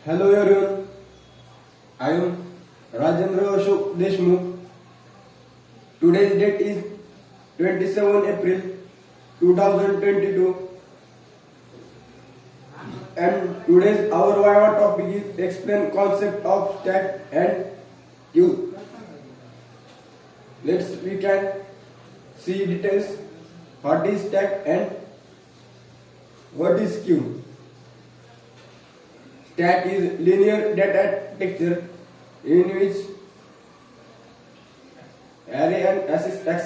Hello everyone, I am Rajendra Ashok Deshmukh. Today's date is 27 April 2022 and today's our Viva topic is explain concept of stack and queue. We can see details what is stack and what is queue. Stack is linear data structure in which array and accessed. Stack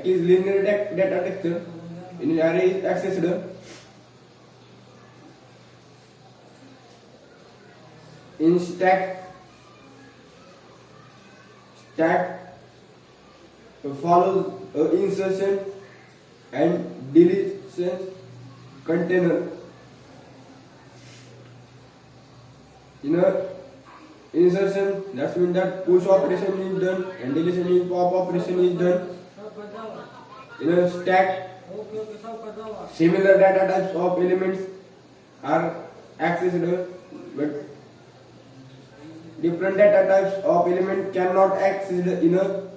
is linear data structure in array is accessed. In stack follows insertion and deletion container. In a insertion, that means that push operation is done and deletion is pop operation is done. In a stack, similar data types of elements are accessed, but different data types of element cannot access in a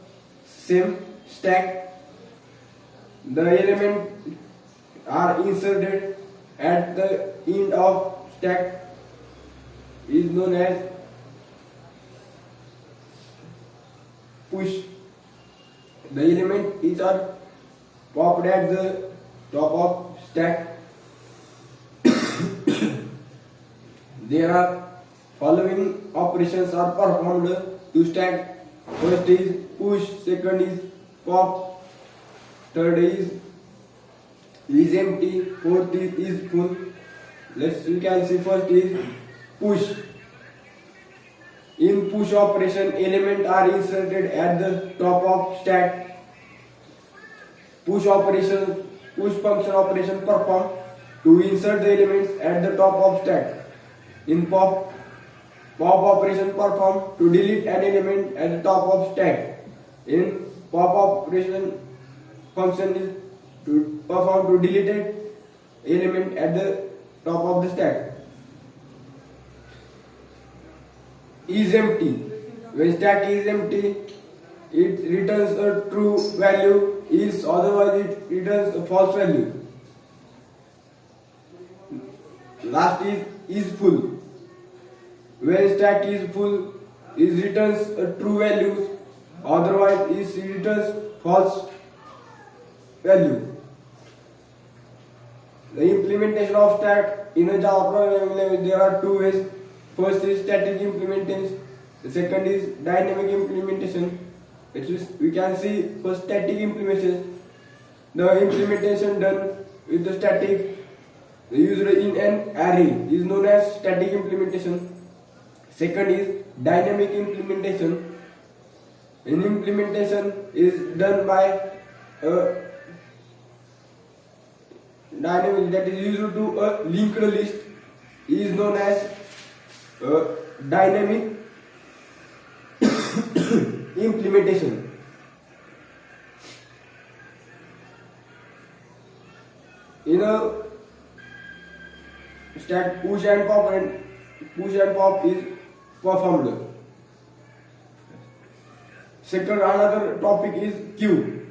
same stack. The element are inserted at the end of stack is known as push. The element is are popped at the top of stack. There are following operations are performed to stack. First is push, second is pop, third is empty, fourth is full. We can see first is push. In push operation, elements are inserted at the top of stack. Push function operation performed to insert the elements at the top of stack. In pop operation performed to delete an element at the top of stack. In pop operation function is to perform to delete an element at the top of the stack. Is empty. When stack is empty, it returns a true value, is otherwise it returns a false value. Last is full. When stack is full, it returns a true value, otherwise it returns false value. The implementation of stack in a Java programming language, there are two ways. First is static implementation, the second is dynamic implementation. We can see first static implementation. The implementation done with the static used in an array is known as static implementation. Second is dynamic implementation. An implementation is done by dynamic that is used to a linked list is known as dynamic implementation. In a stack push and pop is performed. Second, another topic is queue.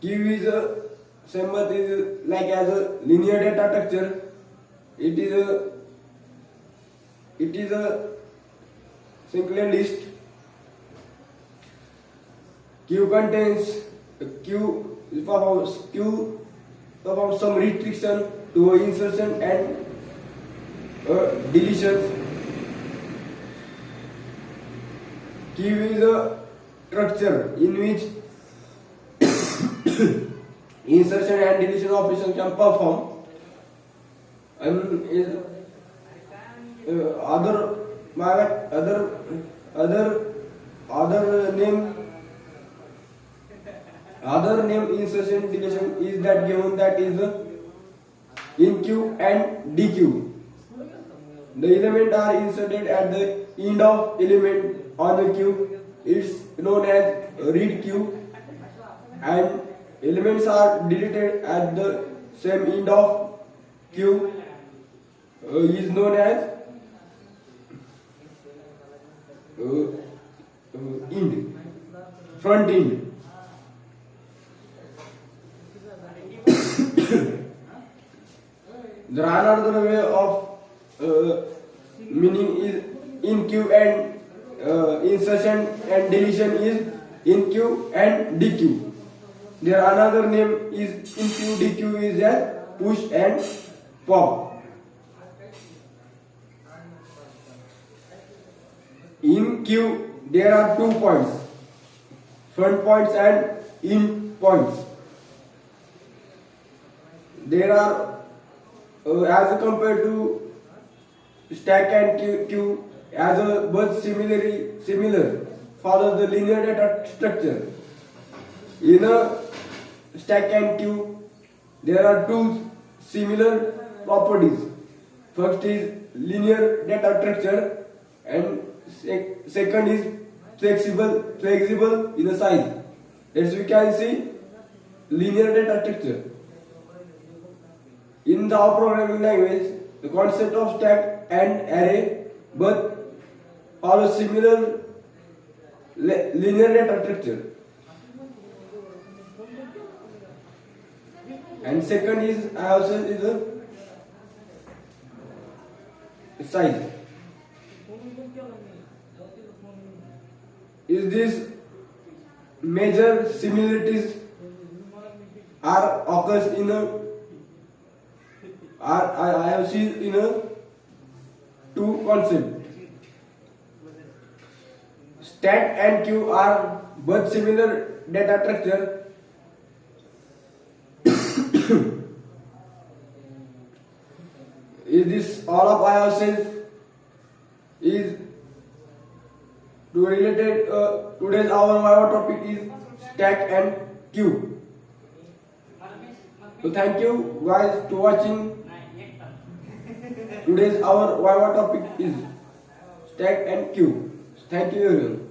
Queue is a same is like as a linear data structure. It is a single list. Queue contains performs some restriction to insertion and deletions. Queue is a structure in which insertion and deletion operations can perform, and is other name insertion deletion is that given that is in queue and dequeue. The elements are inserted at the end of element on the queue. It's known as read queue, and elements are deleted at the same end of Q is known as end, front end. There are another way of meaning is in Q, and insertion and deletion is in Q and DQ. There another name is in Q, DQ is as push and pop. In Q there are 2 points, front points and end points. There are as compared to stack and Q, as a both similar follows the linear data structure. In a stack and queue, there are two similar properties. First is linear data structure, and second is flexible in a size. As we can see, linear data structure. In the programming language, the concept of stack and array both follow similar linear data structure. And second is also is the size. Is this major similarities are occurs in a I have seen in a two concepts. Stack and queue are both similar data structure. Is this all of I have said is to related today's our topic is stack and queue. So thank you guys to watching. Today's our topic is stack and queue. Thank you everyone.